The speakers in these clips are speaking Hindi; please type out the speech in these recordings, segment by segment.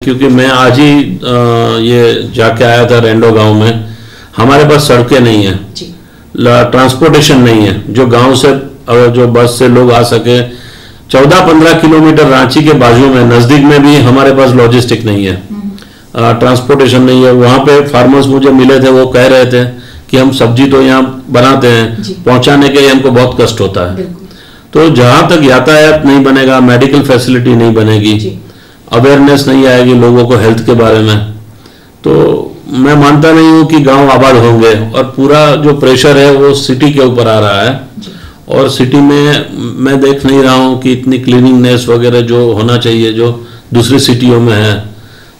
क्योंकि मैं आज ही ये जाके आया था रेंडो गांव में। हमारे पास सड़कें नहीं है, ट्रांसपोर्टेशन नहीं है, जो गांव से अगर जो बस से लोग आ सके। 14-15 किलोमीटर रांची के बाजू में, नज़दीक में भी हमारे पास लॉजिस्टिक नहीं है, ट्रांसपोर्टेशन नहीं है। वहाँ पे फार्मर्स मुझे मिले थे, वो कह रहे थे कि हम सब्जी तो यहाँ बनाते हैं, पहुँचाने के लिए हमको बहुत कष्ट होता है। तो जहाँ तक यातायात नहीं बनेगा, मेडिकल फैसिलिटी नहीं बनेगी, अवेयरनेस नहीं आएगी लोगों को हेल्थ के बारे में, तो मैं मानता नहीं हूँ कि गांव आबाद होंगे। और पूरा जो प्रेशर है वो सिटी के ऊपर आ रहा है, और सिटी में मैं देख नहीं रहा हूँ कि इतनी क्लीनिंगनेस वगैरह जो होना चाहिए जो दूसरी सिटियों में है।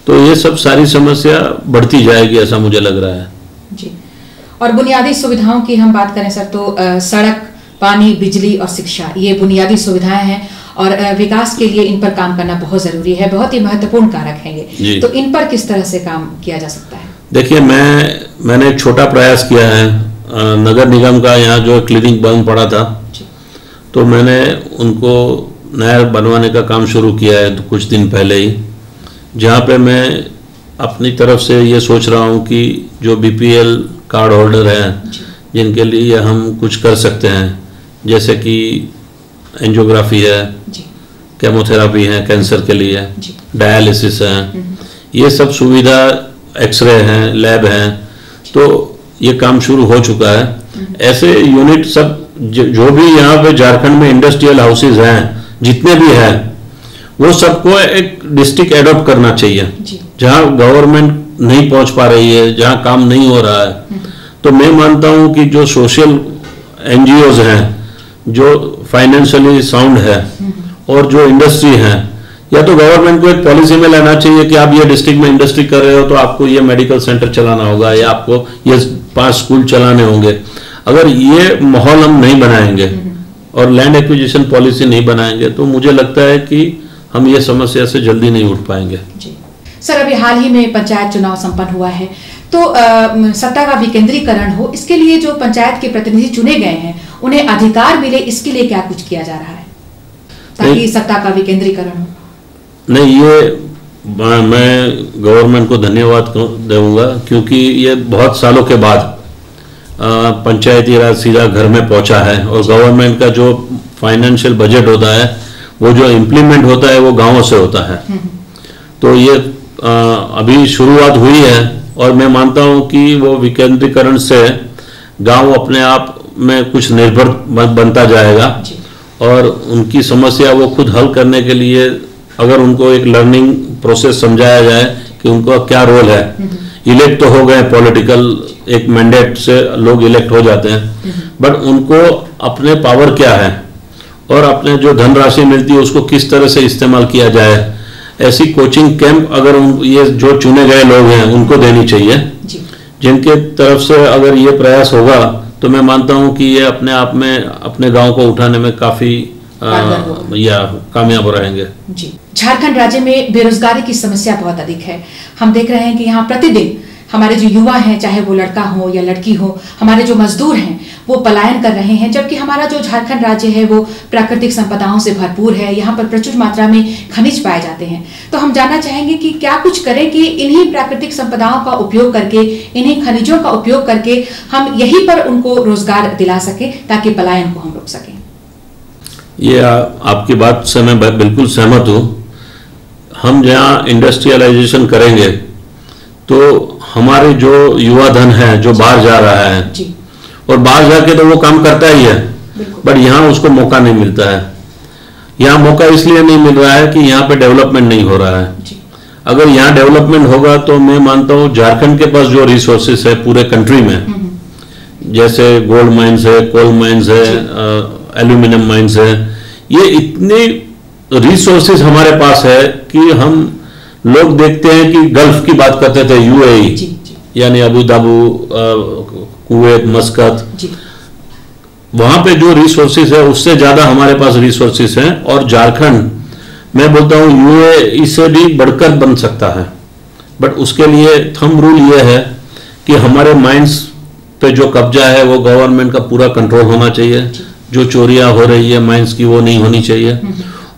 तो ये सब सारी समस्या बढ़ती जाएगी, ऐसा मुझे लग रहा है जी। और बुनियादी सुविधाओं की हम बात करें सर, तो सड़क, पानी, बिजली और शिक्षा, ये बुनियादी सुविधाएं हैं, और विकास के लिए इन पर काम करना बहुत जरूरी है, बहुत ही महत्वपूर्ण कारक हैं ये। तो इन पर किस तरह से काम किया जा सकता है? देखिए, मैंने एक छोटा प्रयास किया है। नगर निगम का यहाँ जो क्लिनिक बंद पड़ा था, तो मैंने उनको नया बनवाने का काम शुरू किया है कुछ दिन पहले ही, जहाँ पे मैं अपनी तरफ से ये सोच रहा हूँ कि जो बीपीएल कार्ड होल्डर हैं जिनके लिए हम कुछ कर सकते हैं, जैसे कि एंजियोग्राफी है, केमोथेरापी है कैंसर के लिए, डायलिसिस है, ये सब सुविधा, एक्सरे हैं, लैब हैं, तो ये काम शुरू हो चुका है। ऐसे यूनिट सब जो भी यहाँ पे झारखंड में इंडस्ट्रियल हाउसेज हैं, जितने भी हैं, वो सबको एक डिस्ट्रिक्ट एडॉप्ट करना चाहिए। जहाँ गवर्नमेंट नहीं पहुँच पा रही है, जहाँ काम नहीं हो रहा है, तो मैं मानता हूँ कि जो सोशल एनजीओज हैं, जो फाइनेंशियली साउंड है, और जो इंडस्ट्री है, या तो गवर्नमेंट को एक पॉलिसी में लाना चाहिए कि आप ये डिस्ट्रिक्ट में इंडस्ट्री कर रहे हो तो आपको ये मेडिकल सेंटर चलाना होगा, या आपको ये 5 स्कूल चलाने होंगे। अगर ये माहौल हम नहीं बनाएंगे और लैंड एक्विजिशन पॉलिसी नहीं बनाएंगे, तो मुझे लगता है कि हम ये समस्या से जल्दी नहीं उठ पाएंगे। सर, अभी हाल ही में पंचायत चुनाव संपन्न हुआ है, तो सत्ता का विकेंद्रीकरण हो, इसके लिए जो पंचायत के प्रतिनिधि चुने गए हैं उन्हें अधिकार मिले, इसके लिए क्या कुछ किया जा रहा है ताकि सत्ता का विकेंद्रीकरण हो? नहीं, ये मैं गवर्नमेंट को धन्यवाद दूंगा, क्योंकि ये बहुत सालों के बाद पंचायती राज सीधा घर में पहुंचा है, और गवर्नमेंट का जो फाइनेंशियल बजट होता है, वो जो इम्प्लीमेंट होता है, वो गांवों से होता है। तो ये अभी शुरुआत हुई है, और मैं मानता हूं कि वो विकेंद्रीकरण से गांव अपने आप में कुछ निर्भर बनता जाएगा, और उनकी समस्या वो खुद हल करने के लिए अगर उनको एक लर्निंग प्रोसेस समझाया जाए कि उनका क्या रोल है। इलेक्ट तो हो गए, पॉलिटिकल एक मैंडेट से लोग इलेक्ट हो जाते हैं, बट उनको अपने पावर क्या है और अपने जो धनराशि मिलती है उसको किस तरह से इस्तेमाल किया जाए, ऐसी कोचिंग कैंप अगर ये जो चुने गए लोग हैं उनको देनी चाहिए, जिनके तरफ से अगर ये प्रयास होगा तो मैं मानता हूं कि ये अपने आप में अपने गांव को उठाने में काफी या कामयाब रहेंगे। जी। झारखंड राज्य में बेरोजगारी की समस्या बहुत अधिक है। हम देख रहे हैं कि यहाँ प्रतिदिन हमारे जो युवा हैं, चाहे वो लड़का हो या लड़की हो, हमारे जो मजदूर हैं वो पलायन कर रहे हैं, जबकि हमारा जो झारखंड राज्य है वो प्राकृतिक संपदाओं से भरपूर है। यहाँ पर प्रचुर मात्रा में खनिज पाए जाते हैं। तो हम जानना चाहेंगे कि क्या कुछ करें कि इन्हीं प्राकृतिक संपदाओं का उपयोग करके, इन्हीं खनिजों का उपयोग करके हम यहीं पर उनको रोजगार दिला सके, ताकि पलायन को हम रोक सकें। ये आपकी बात से मैं बिल्कुल सहमत हूँ। हम जहाँ इंडस्ट्रियलाइजेशन करेंगे तो हमारे जो युवा धन है जो बाहर जा रहा है, और बाहर जाके तो वो काम करता ही है, बट यहाँ उसको मौका नहीं मिलता है। यहाँ मौका इसलिए नहीं मिल रहा है कि यहाँ पे डेवलपमेंट नहीं हो रहा है। अगर यहाँ डेवलपमेंट होगा तो मैं मानता हूँ झारखंड के पास जो रिसोर्सेस है पूरे कंट्री में, जैसे गोल्ड माइंस है, कोल माइंस है, एल्यूमिनियम माइंस है, ये इतने रिसोर्सेज हमारे पास है कि हम लोग देखते हैं कि गल्फ की बात करते थे, यूएई यानी अबू धाबी, कुवैत, मस्कत, वहां पे जो रिसोर्सेज है उससे ज्यादा हमारे पास रिसोर्सेज हैं। और झारखंड मैं बोलता हूँ यूएई से भी बढ़कर बन सकता है, बट उसके लिए थंब रूल ये है कि हमारे माइंस पे जो कब्जा है वो गवर्नमेंट का पूरा कंट्रोल होना चाहिए। जो चोरियां हो रही है माइंस की वो नहीं होनी चाहिए,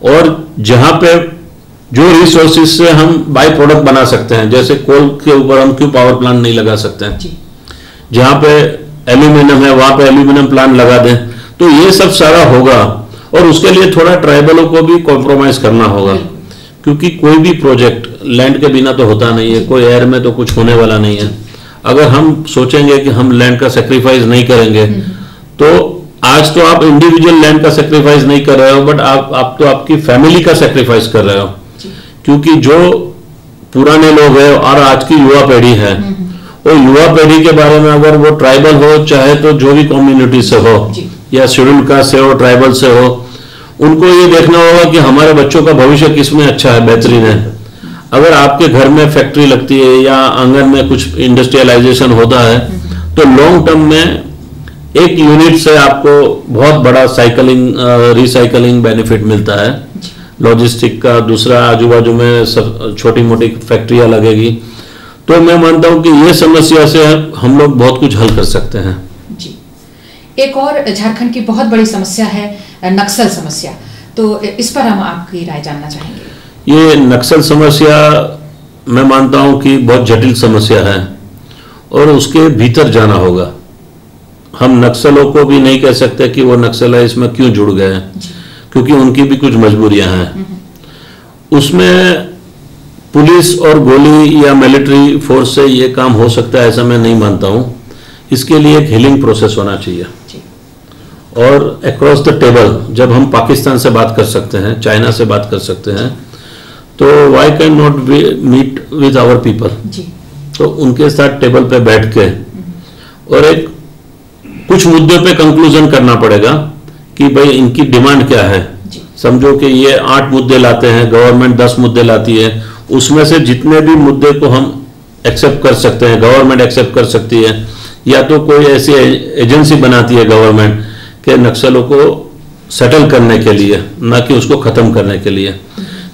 और जहां पे जो रिसोर्सेज से हम बाई प्रोडक्ट बना सकते हैं, जैसे कोल के ऊपर हम क्यों पावर प्लांट नहीं लगा सकते हैं, जहां पे एल्यूमिनियम है वहां पे एल्यूमिनियम प्लांट लगा दें, तो ये सब सारा होगा। और उसके लिए थोड़ा ट्राइबलों को भी कॉम्प्रोमाइज करना होगा, क्योंकि कोई भी प्रोजेक्ट लैंड के बिना तो होता नहीं है, कोई एयर में तो कुछ होने वाला नहीं है। अगर हम सोचेंगे कि हम लैंड का सेक्रीफाइस नहीं करेंगे, तो आज तो आप इंडिविजुअल लैंड का सेक्रीफाइस नहीं कर रहे हो, बट आप तो आपकी फैमिली का सेक्रीफाइस कर रहे हो, क्योंकि जो पुराने लोग हैं और आज की युवा पीढ़ी है, वो युवा पीढ़ी के बारे में अगर वो ट्राइबल हो, चाहे तो जो भी कम्युनिटी से हो, या शेड्यूल कास्ट से हो, ट्राइबल से हो, उनको ये देखना होगा कि हमारे बच्चों का भविष्य किसमें अच्छा है, बेहतरीन है। अगर आपके घर में फैक्ट्री लगती है या आंगन में कुछ इंडस्ट्रियलाइजेशन होता है, तो लॉन्ग टर्म में एक यूनिट से आपको बहुत बड़ा रिसाइकलिंग बेनिफिट मिलता है, लॉजिस्टिक का। दूसरा, आजू बाजू में सब छोटी मोटी फैक्ट्रियां लगेगी, तो मैं मानता हूं कि ये समस्या से हम लोग बहुत कुछ हल कर सकते हैं। जी, एक और झारखंड की बहुत बड़ी समस्या है नक्सल समस्या, तो इस पर हम आपकी राय जानना चाहेंगे। ये नक्सल समस्या मैं मानता हूं कि बहुत जटिल समस्या है और उसके भीतर जाना होगा। हम नक्सलों को भी नहीं कह सकते कि वो नक्सल है, इसमें क्यों जुड़ गए हैं, क्योंकि उनकी भी कुछ मजबूरियां हैं। उसमें पुलिस और गोली या मिलिट्री फोर्स से ये काम हो सकता है, ऐसा मैं नहीं मानता हूं। इसके लिए एक हीलिंग प्रोसेस होना चाहिए, और अक्रॉस द टेबल जब हम पाकिस्तान से बात कर सकते हैं, चाइना से बात कर सकते हैं, तो why can not meet with our people. तो उनके साथ टेबल पे बैठ के और एक कुछ मुद्दों पे कंक्लूजन करना पड़ेगा कि भाई इनकी डिमांड क्या है। समझो कि ये 8 मुद्दे लाते हैं, गवर्नमेंट 10 मुद्दे लाती है, उसमें से जितने भी मुद्दे को हम एक्सेप्ट कर सकते हैं, गवर्नमेंट एक्सेप्ट कर सकती है, या तो कोई ऐसी एजेंसी बनाती है गवर्नमेंट के नक्सलों को सेटल करने के लिए, ना कि उसको खत्म करने के लिए।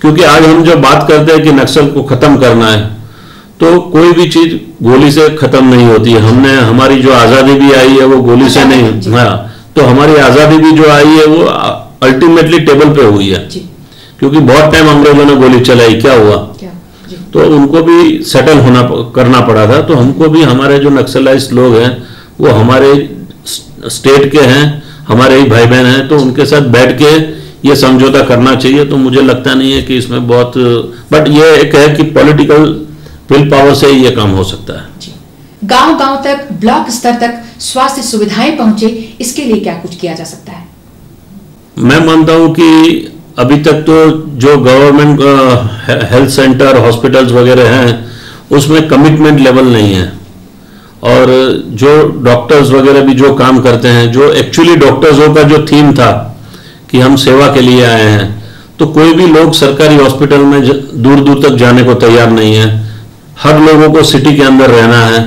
क्योंकि आज हम जो बात करते हैं कि नक्सल को खत्म करना है, तो कोई भी चीज गोली से खत्म नहीं होती है। हमारी जो आजादी भी आई है वो गोली से नहीं, हाँ, तो हमारी आजादी भी जो आई है वो अल्टीमेटली टेबल पे हुई है, क्योंकि बहुत टाइम अंग्रेजों ने गोली चलाई, क्या हुआ, तो उनको भी सेटल करना पड़ा था। तो हमको भी, हमारे जो नक्सलाइज लोग हैं वो हमारे स्टेट के हैं, हमारे ही भाई बहन हैं, तो उनके साथ बैठ के ये समझौता करना चाहिए। तो मुझे लगता नहीं है कि इसमें बहुत, बट ये एक है कि पॉलिटिकल विल पावर से ये काम हो सकता है। गांव-गांव तक, ब्लॉक स्तर तक स्वास्थ्य सुविधाएं पहुंचे, इसके लिए क्या कुछ किया जा सकता है? मैं मानता हूं कि अभी तक तो जो गवर्नमेंट हेल्थ सेंटर, हॉस्पिटल्स वगैरह हैं, उसमें कमिटमेंट लेवल नहीं है, और जो डॉक्टर्स वगैरह भी जो काम करते हैं, जो एक्चुअली डॉक्टर्सों का जो थीम था कि हम सेवा के लिए आए हैं, तो कोई भी लोग सरकारी हॉस्पिटल में दूर दूर तक जाने को तैयार नहीं है। हर लोगों को सिटी के अंदर रहना है,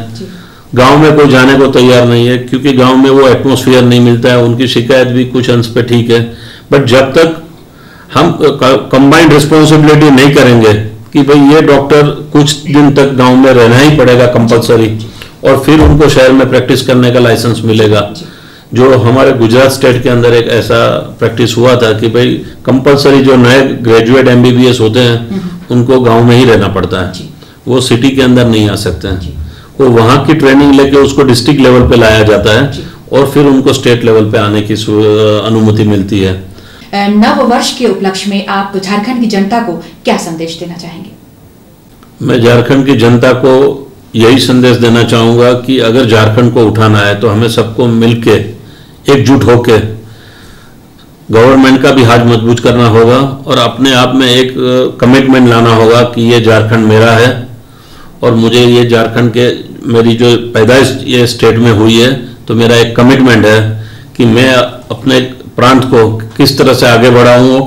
गांव में कोई जाने को तैयार नहीं है, क्योंकि गांव में वो एटमॉस्फेयर नहीं मिलता है। उनकी शिकायत भी कुछ अंश पे ठीक है, बट जब तक हम कंबाइंड रिस्पॉन्सिबिलिटी नहीं करेंगे कि भाई ये डॉक्टर कुछ दिन तक गांव में रहना ही पड़ेगा कंपलसरी, और फिर उनको शहर में प्रैक्टिस करने का लाइसेंस मिलेगा। जो हमारे गुजरात स्टेट के अंदर एक ऐसा प्रैक्टिस हुआ था कि भाई कंपलसरी जो नए ग्रेजुएट MBBS होते हैं उनको गांव में ही रहना पड़ता है, वो सिटी के अंदर नहीं आ सकते हैं। वो वहाँ की ट्रेनिंग लेके उसको डिस्ट्रिक्ट लेवल पे लाया जाता है, और फिर उनको स्टेट लेवल पे आने की अनुमति मिलती है। नव वर्ष के उपलक्ष्य में आप झारखंड की जनता को क्या संदेश देना चाहेंगे? मैं झारखंड की जनता को यही संदेश देना चाहूंगा कि अगर झारखंड को उठाना है तो हमें सबको मिलके एकजुट होके गवर्नमेंट का भी हाथ मजबूत करना होगा, और अपने आप में एक कमिटमेंट लाना होगा कि ये झारखंड मेरा है, और मुझे ये झारखंड के, मेरी जो पैदाइश ये स्टेट में हुई है, तो मेरा एक कमिटमेंट है कि मैं अपने प्रांत को किस तरह से आगे बढ़ाऊं।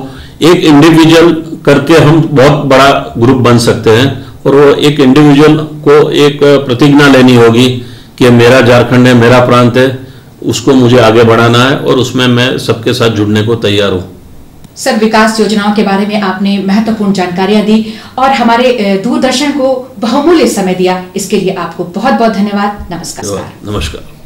एक इंडिविजुअल करके हम बहुत बड़ा ग्रुप बन सकते हैं, और वो एक इंडिविजुअल को एक प्रतिज्ञा लेनी होगी कि मेरा झारखंड है, मेरा प्रांत है, उसको मुझे आगे बढ़ाना है, और उसमें मैं सबके साथ जुड़ने को तैयार हूं। सर, विकास योजनाओं के बारे में आपने महत्वपूर्ण जानकारियां दी और हमारे दूरदर्शन को बहुमूल्य समय दिया, इसके लिए आपको बहुत बहुत धन्यवाद। नमस्कार। नमस्कार।